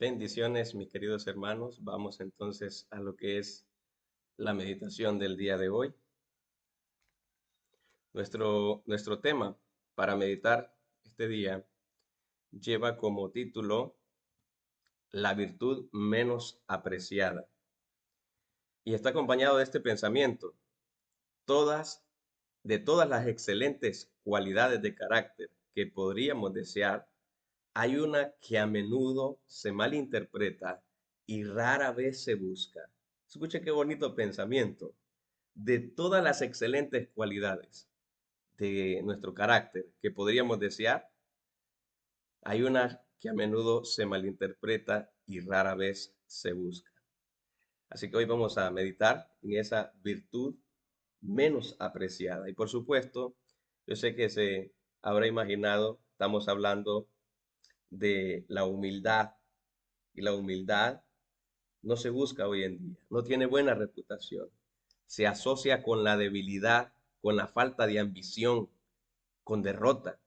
Bendiciones, mis queridos hermanos. Vamos entonces a lo que es la meditación del día de hoy. Nuestro tema para meditar este día lleva como título La virtud menos apreciada. Y está acompañado de este pensamiento. Todas, de todas las excelentes cualidades de carácter que podríamos desear, hay una que a menudo se malinterpreta y rara vez se busca. Escuche qué bonito pensamiento. De todas las excelentes cualidades de nuestro carácter que podríamos desear, hay una que a menudo se malinterpreta y rara vez se busca. Así que hoy vamos a meditar en esa virtud menos apreciada. Y por supuesto, yo sé que se habrá imaginado, estamos hablando de la humildad. Y la humildad no se busca hoy en día, no tiene buena reputación. Se asocia con la debilidad, con la falta de ambición, con derrota.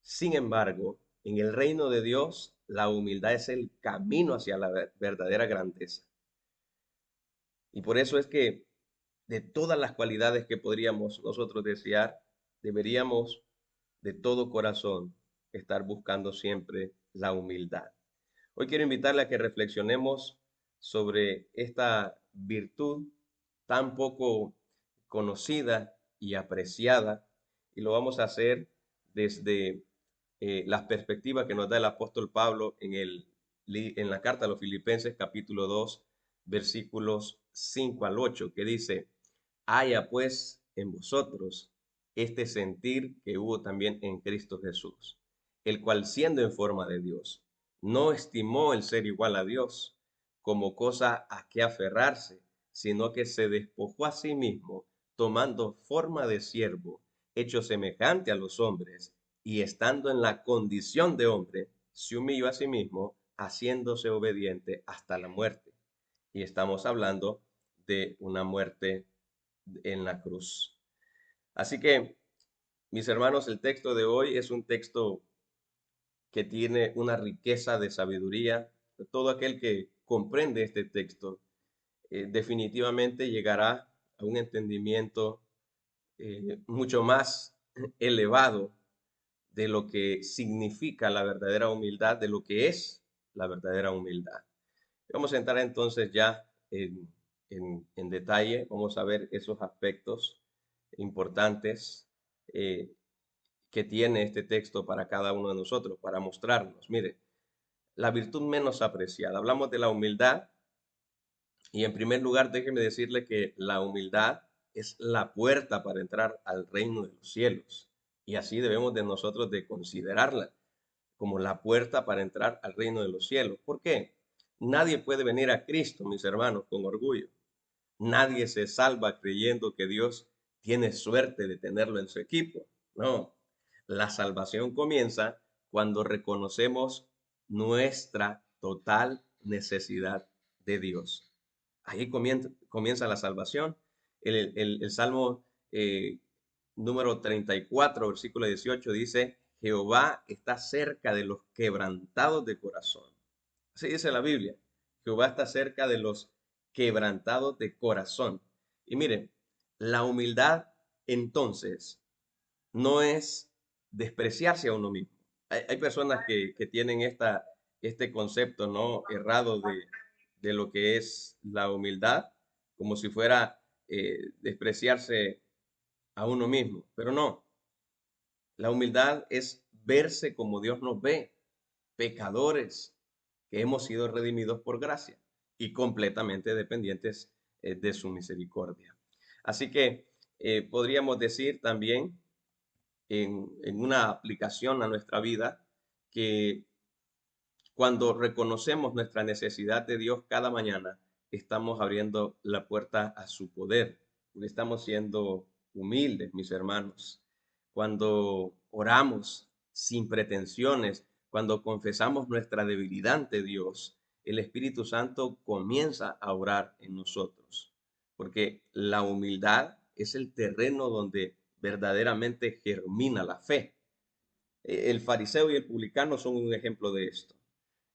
Sin embargo, en el reino de Dios, la humildad es el camino hacia la verdadera grandeza. Y por eso es que de todas las cualidades que podríamos nosotros desear, deberíamos de todo corazón estar buscando siempre la humildad. Hoy quiero invitarle a que reflexionemos sobre esta virtud tan poco conocida y apreciada, y lo vamos a hacer desde las perspectivas que nos da el apóstol Pablo en la carta a los Filipenses capítulo 2 versículos 5 al 8 que dice, haya pues en vosotros este sentir que hubo también en Cristo Jesús, el cual siendo en forma de Dios, no estimó el ser igual a Dios como cosa a que aferrarse, sino que se despojó a sí mismo, tomando forma de siervo, hecho semejante a los hombres, y estando en la condición de hombre, se humilló a sí mismo, haciéndose obediente hasta la muerte. Y estamos hablando de una muerte en la cruz. Así que, mis hermanos, el texto de hoy es un texto que tiene una riqueza de sabiduría. Todo aquel que comprende este texto definitivamente llegará a un entendimiento mucho más elevado de lo que significa la verdadera humildad, de lo que es la verdadera humildad. Vamos a entrar entonces ya en detalle, vamos a ver esos aspectos importantes que tiene este texto para cada uno de nosotros, para mostrarnos. Mire, la virtud menos apreciada. Hablamos de la humildad y en primer lugar déjeme decirle que la humildad es la puerta para entrar al reino de los cielos y así debemos de nosotros de considerarla como la puerta para entrar al reino de los cielos. ¿Por qué? Nadie puede venir a Cristo, mis hermanos, con orgullo. Nadie se salva creyendo que Dios tiene suerte de tenerlo en su equipo. No, la salvación comienza cuando reconocemos nuestra total necesidad de Dios. Ahí comienza la salvación. El Salmo número 34, versículo 18 dice, Jehová está cerca de los quebrantados de corazón. Así dice la Biblia. Jehová está cerca de los quebrantados de corazón. Y miren, la humildad entonces no es despreciarse a uno mismo. Hay personas que tienen este concepto no errado de lo que es la humildad, como si fuera despreciarse a uno mismo, pero no. La humildad es verse como Dios nos ve, pecadores que hemos sido redimidos por gracia y completamente dependientes de su misericordia. Así que podríamos decir también en una aplicación a nuestra vida que cuando reconocemos nuestra necesidad de Dios cada mañana, estamos abriendo la puerta a su poder. Estamos siendo humildes, mis hermanos. Cuando oramos sin pretensiones, cuando confesamos nuestra debilidad ante Dios, el Espíritu Santo comienza a orar en nosotros. Porque la humildad es el terreno donde verdaderamente germina la fe. El fariseo y el publicano son un ejemplo de esto.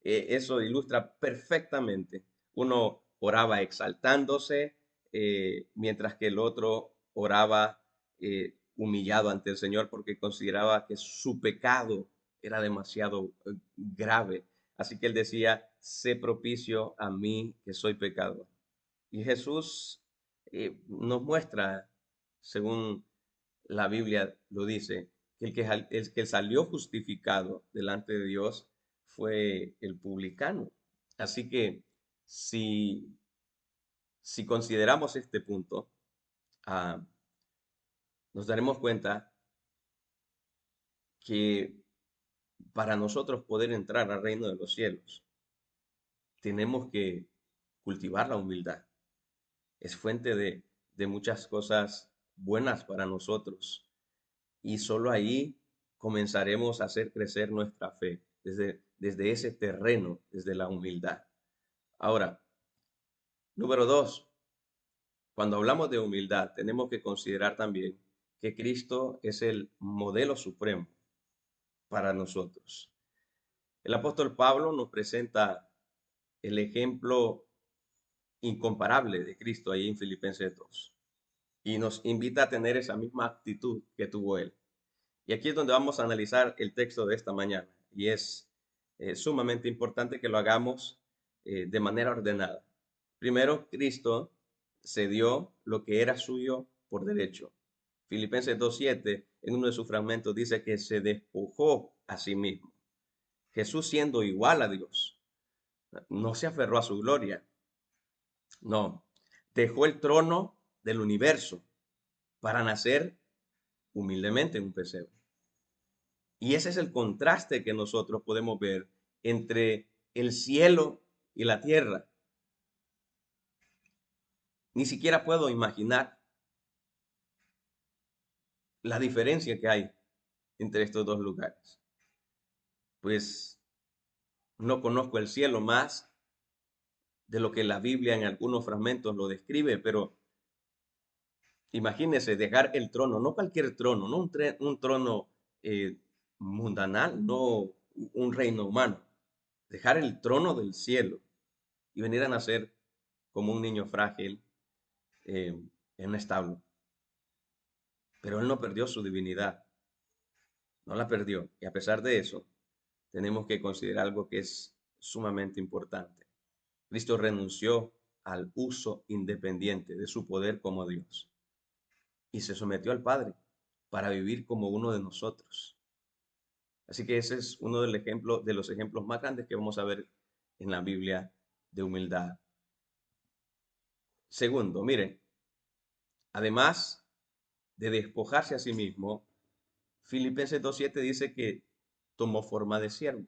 eso ilustra perfectamente. Uno oraba exaltándose, mientras que el otro oraba humillado ante el Señor porque consideraba que su pecado era demasiado grave. Así que él decía, sé propicio a mí que soy pecador. Y Jesús nos muestra, según la Biblia lo dice, que el que salió justificado delante de Dios fue el publicano. Así que si, si consideramos este punto, ah, nos daremos cuenta que para nosotros poder entrar al reino de los cielos, tenemos que cultivar la humildad. Es fuente de muchas cosas buenas para nosotros. Y solo ahí comenzaremos a hacer crecer nuestra fe, desde ese terreno, desde la humildad. Ahora, número dos, cuando hablamos de humildad, tenemos que considerar también que Cristo es el modelo supremo para nosotros. El apóstol Pablo nos presenta el ejemplo incomparable de Cristo ahí en Filipenses 2 y nos invita a tener esa misma actitud que tuvo él. Y aquí es donde vamos a analizar el texto de esta mañana y es sumamente importante que lo hagamos de manera ordenada. Primero, Cristo se dio lo que era suyo por derecho. Filipenses 2:7, en uno de sus fragmentos, dice que se despojó a sí mismo. Jesús, siendo igual a Dios, no se aferró a su gloria, no, dejó el trono del universo para nacer humildemente en un pesebre. Y ese es el contraste que nosotros podemos ver entre el cielo y la tierra. Ni siquiera puedo imaginar la diferencia que hay entre estos dos lugares. Pues no conozco el cielo más de lo que la Biblia en algunos fragmentos lo describe, pero imagínese dejar el trono, no cualquier trono, no un trono mundanal, no un reino humano, dejar el trono del cielo y venir a nacer como un niño frágil en un establo. Pero él no perdió su divinidad, no la perdió. Y a pesar de eso, tenemos que considerar algo que es sumamente importante. Cristo renunció al uso independiente de su poder como Dios y se sometió al Padre para vivir como uno de nosotros. Así que ese es uno de los ejemplos más grandes que vamos a ver en la Biblia de humildad. Segundo, miren, además de despojarse a sí mismo, Filipenses 2:7 dice que tomó forma de siervo.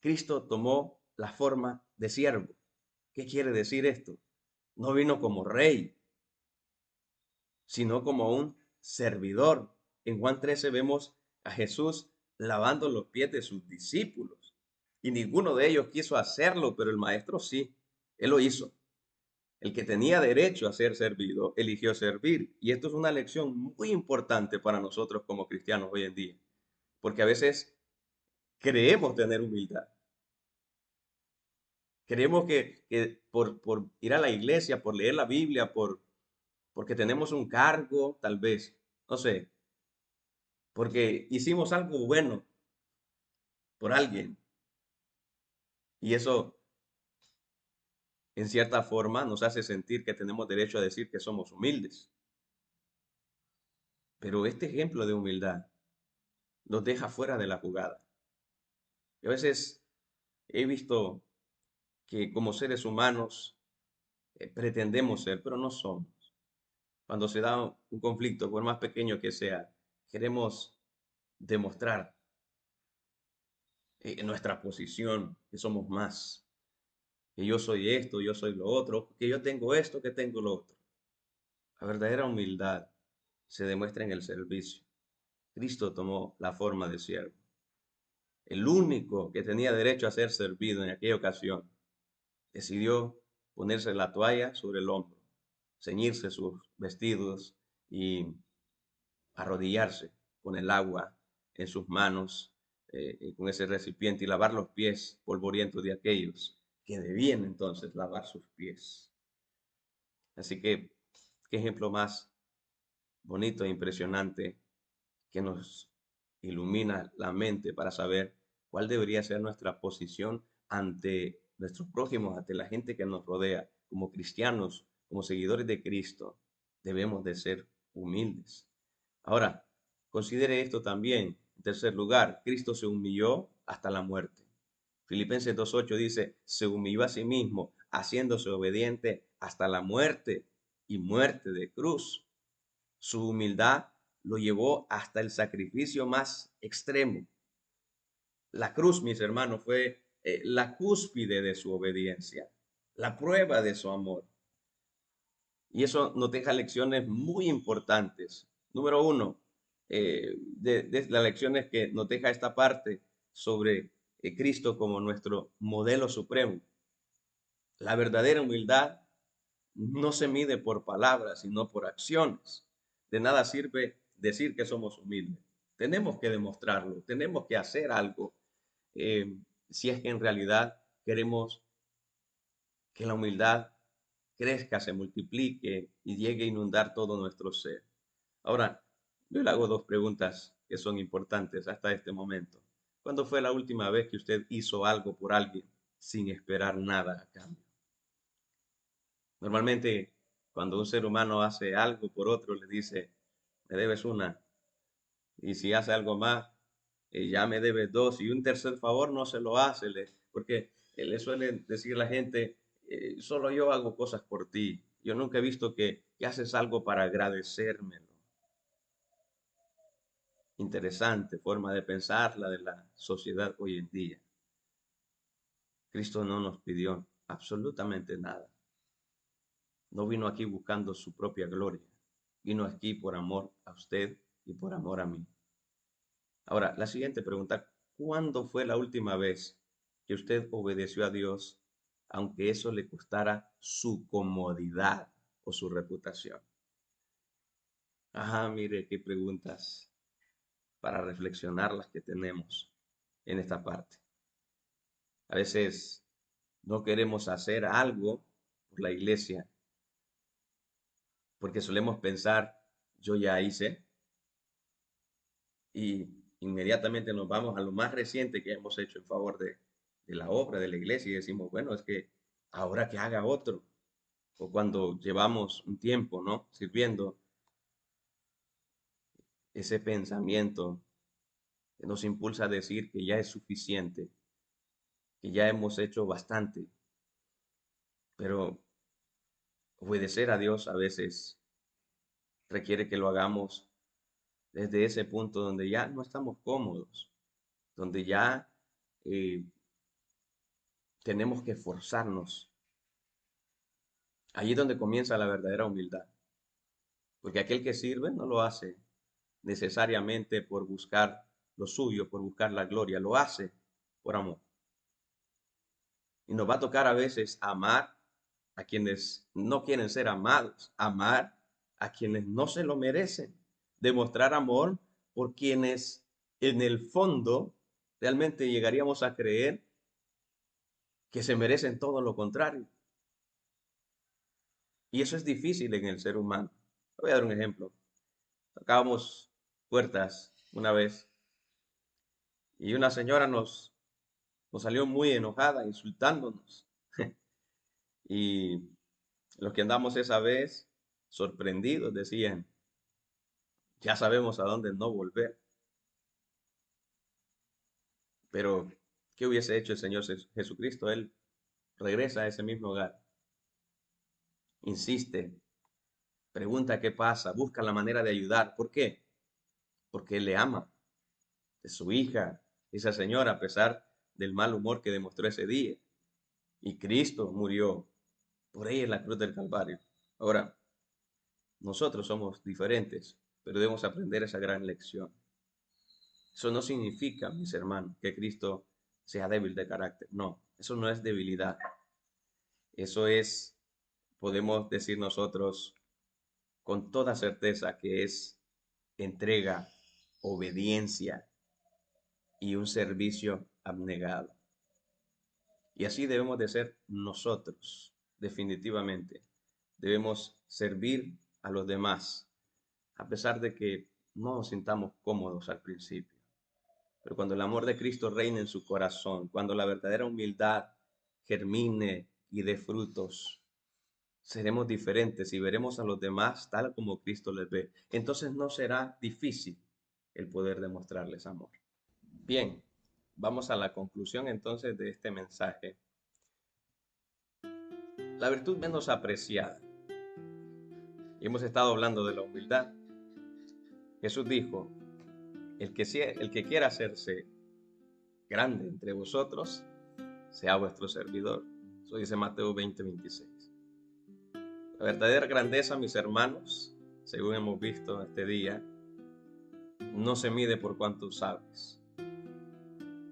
Cristo tomó la forma de siervo. ¿Qué quiere decir esto? No vino como rey, sino como un servidor. En Juan 13 vemos a Jesús lavando los pies de sus discípulos. Y ninguno de ellos quiso hacerlo, pero el maestro sí. Él lo hizo. El que tenía derecho a ser servido, eligió servir. Y esto es una lección muy importante para nosotros como cristianos hoy en día. Porque a veces creemos tener humildad. Creemos que por ir a la iglesia, por leer la Biblia, porque tenemos un cargo, tal vez, no sé, porque hicimos algo bueno por alguien. Y eso, en cierta forma, nos hace sentir que tenemos derecho a decir que somos humildes. Pero este ejemplo de humildad nos deja fuera de la jugada. Y a veces he visto que como seres humanos pretendemos ser, pero no somos. Cuando se da un conflicto, por más pequeño que sea, queremos demostrar nuestra posición, que somos más, que yo soy esto, yo soy lo otro, que yo tengo esto, que tengo lo otro. La verdadera humildad se demuestra en el servicio. Cristo tomó la forma de siervo. El único que tenía derecho a ser servido en aquella ocasión decidió ponerse la toalla sobre el hombro, ceñirse sus vestidos y arrodillarse con el agua en sus manos con ese recipiente y lavar los pies polvorientos de aquellos que debían entonces lavar sus pies. Así que, qué ejemplo más bonito e impresionante que nos ilumina la mente para saber cuál debería ser nuestra posición ante nuestros prójimos, ante la gente que nos rodea. Como cristianos, como seguidores de Cristo, debemos de ser humildes. Ahora, considere esto también. En tercer lugar, Cristo se humilló hasta la muerte. Filipenses 2.8 dice, se humilló a sí mismo, haciéndose obediente hasta la muerte y muerte de cruz. Su humildad lo llevó hasta el sacrificio más extremo. La cruz, mis hermanos, fue la cúspide de su obediencia, la prueba de su amor. Y eso nos deja lecciones muy importantes. Número uno, de las lecciones que nos deja esta parte sobre Cristo como nuestro modelo supremo. La verdadera humildad no se mide por palabras, sino por acciones. De nada sirve decir que somos humildes. Tenemos que demostrarlo, tenemos que hacer algo si es que en realidad queremos que la humildad crezca, se multiplique y llegue a inundar todo nuestro ser. Ahora, yo le hago dos preguntas que son importantes hasta este momento. ¿Cuándo fue la última vez que usted hizo algo por alguien sin esperar nada a cambio? Normalmente, cuando un ser humano hace algo por otro, le dice, me debes una. Y si hace algo más, ya me debes dos. Y un tercer favor no se lo hace, porque le suele decir la gente, solo yo hago cosas por ti. Yo nunca he visto que haces algo para agradecérmelo. Interesante forma de pensar la de la sociedad hoy en día. Cristo no nos pidió absolutamente nada. No vino aquí buscando su propia gloria. Vino aquí por amor a usted y por amor a mí. Ahora, la siguiente pregunta, ¿cuándo fue la última vez que usted obedeció a Dios, aunque eso le costara su comodidad o su reputación? Ajá, mire qué preguntas para reflexionar las que tenemos en esta parte. A veces no queremos hacer algo por la iglesia porque solemos pensar, yo ya hice, y inmediatamente nos vamos a lo más reciente que hemos hecho en favor de la obra de la iglesia y decimos, bueno, es que ahora que haga otro. O cuando llevamos un tiempo, ¿no? Sirviendo, ese pensamiento que nos impulsa a decir que ya es suficiente, que ya hemos hecho bastante. Pero obedecer a Dios a veces requiere que lo hagamos desde ese punto donde ya no estamos cómodos, donde ya eh, tenemos que forzarnos. Allí es donde comienza la verdadera humildad, porque aquel que sirve no lo hace necesariamente por buscar lo suyo, por buscar la gloria, lo hace por amor. Y nos va a tocar a veces amar a quienes no quieren ser amados, amar a quienes no se lo merecen, demostrar amor por quienes en el fondo realmente llegaríamos a creer que se merecen todo lo contrario. Y eso es difícil en el ser humano. Voy a dar un ejemplo. Tocábamos puertas una vez y una señora nos salió muy enojada, insultándonos. Y los que andamos esa vez, sorprendidos, decían, ya sabemos a dónde no volver. Pero, ¿qué hubiese hecho el Señor Jesucristo? Él regresa a ese mismo hogar, insiste, pregunta qué pasa, busca la manera de ayudar. ¿Por qué? Porque Él le ama. Es su hija, esa señora, a pesar del mal humor que demostró ese día. Y Cristo murió por ella en la cruz del Calvario. Ahora, nosotros somos diferentes, pero debemos aprender esa gran lección. Eso no significa, mis hermanos, que Cristo sea débil de carácter. No, eso no es debilidad. Eso es, podemos decir nosotros con toda certeza que es entrega, obediencia y un servicio abnegado. Y así debemos de ser nosotros, definitivamente. Debemos servir a los demás, a pesar de que no nos sintamos cómodos al principio. Pero cuando el amor de Cristo reine en su corazón, cuando la verdadera humildad germine y dé frutos, seremos diferentes y veremos a los demás tal como Cristo les ve. Entonces no será difícil el poder demostrarles amor. Bien, vamos a la conclusión entonces de este mensaje. La virtud menos apreciada. Y hemos estado hablando de la humildad. Jesús dijo, el que quiera hacerse grande entre vosotros, sea vuestro servidor. Eso dice Mateo 20:26. La verdadera grandeza, mis hermanos, según hemos visto este día, no se mide por cuánto sabes.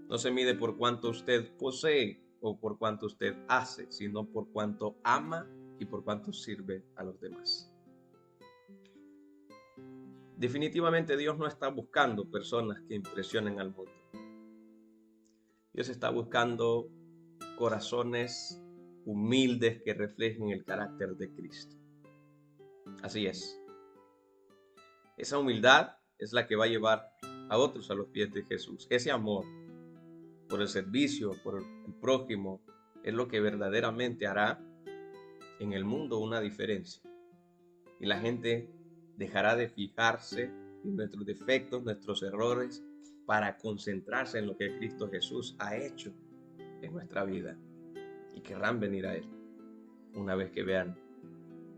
No se mide por cuánto usted posee o por cuánto usted hace, sino por cuánto ama y por cuánto sirve a los demás. Definitivamente Dios no está buscando personas que impresionen al mundo. Dios está buscando corazones humildes que reflejen el carácter de Cristo. Así es. Esa humildad es la que va a llevar a otros a los pies de Jesús. Ese amor por el servicio, por el prójimo, es lo que verdaderamente hará en el mundo una diferencia. Y la gente dejará de fijarse en nuestros defectos, nuestros errores, para concentrarse en lo que Cristo Jesús ha hecho en nuestra vida. Y querrán venir a Él una vez que vean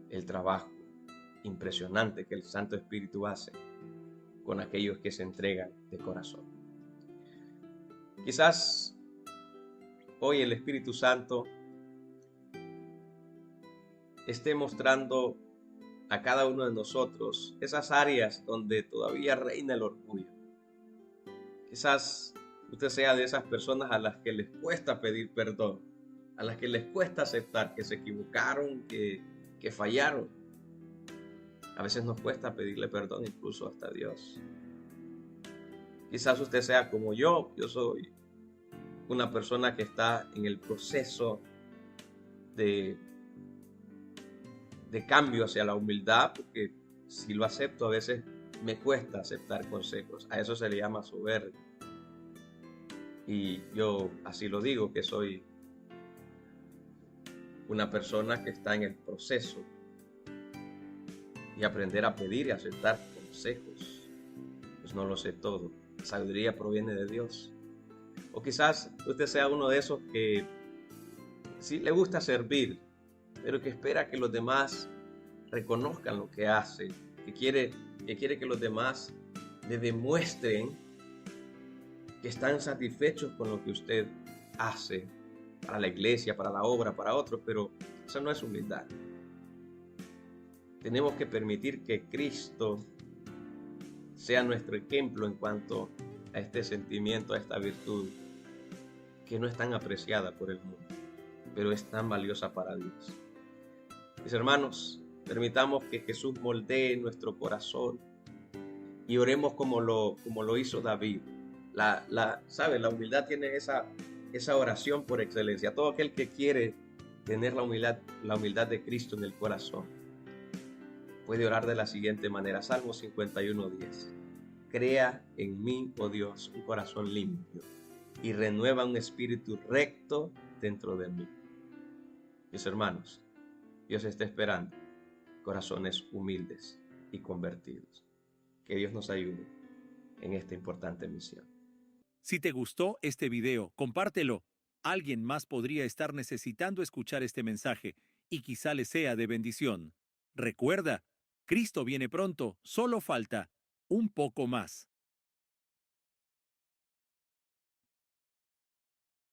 el trabajo impresionante que el Santo Espíritu hace con aquellos que se entregan de corazón. Quizás hoy el Espíritu Santo esté mostrando a cada uno de nosotros esas áreas donde todavía reina el orgullo. Quizás usted sea de esas personas a las que les cuesta pedir perdón, a las que les cuesta aceptar que se equivocaron, que fallaron. A veces nos cuesta pedirle perdón incluso hasta a Dios. Quizás usted sea como yo soy una persona que está en el proceso de cambio hacia la humildad, porque si lo acepto a veces me cuesta aceptar consejos. A eso se le llama soberbia. Y yo así lo digo, que soy una persona que está en el proceso y aprender a pedir y aceptar consejos. Pues no lo sé todo. La sabiduría proviene de Dios. O quizás usted sea uno de esos que sí le gusta servir, pero que espera que los demás reconozcan lo que hace, que quiere que los demás le demuestren que están satisfechos con lo que usted hace para la iglesia, para la obra, para otros, pero eso no es humildad. Tenemos que permitir que Cristo sea nuestro ejemplo en cuanto a este sentimiento, a esta virtud, que no es tan apreciada por el mundo, pero es tan valiosa para Dios. Mis hermanos, permitamos que Jesús moldee nuestro corazón y oremos como lo hizo David. ¿Sabe? La humildad tiene esa oración por excelencia. Todo aquel que quiere tener la humildad de Cristo en el corazón puede orar de la siguiente manera. Salmo 51:10. Crea en mí, oh Dios, un corazón limpio y renueva un espíritu recto dentro de mí. Mis hermanos, Dios está esperando corazones humildes y convertidos. Que Dios nos ayude en esta importante misión. Si te gustó este video, compártelo. Alguien más podría estar necesitando escuchar este mensaje y quizá le sea de bendición. Recuerda, Cristo viene pronto, solo falta un poco más.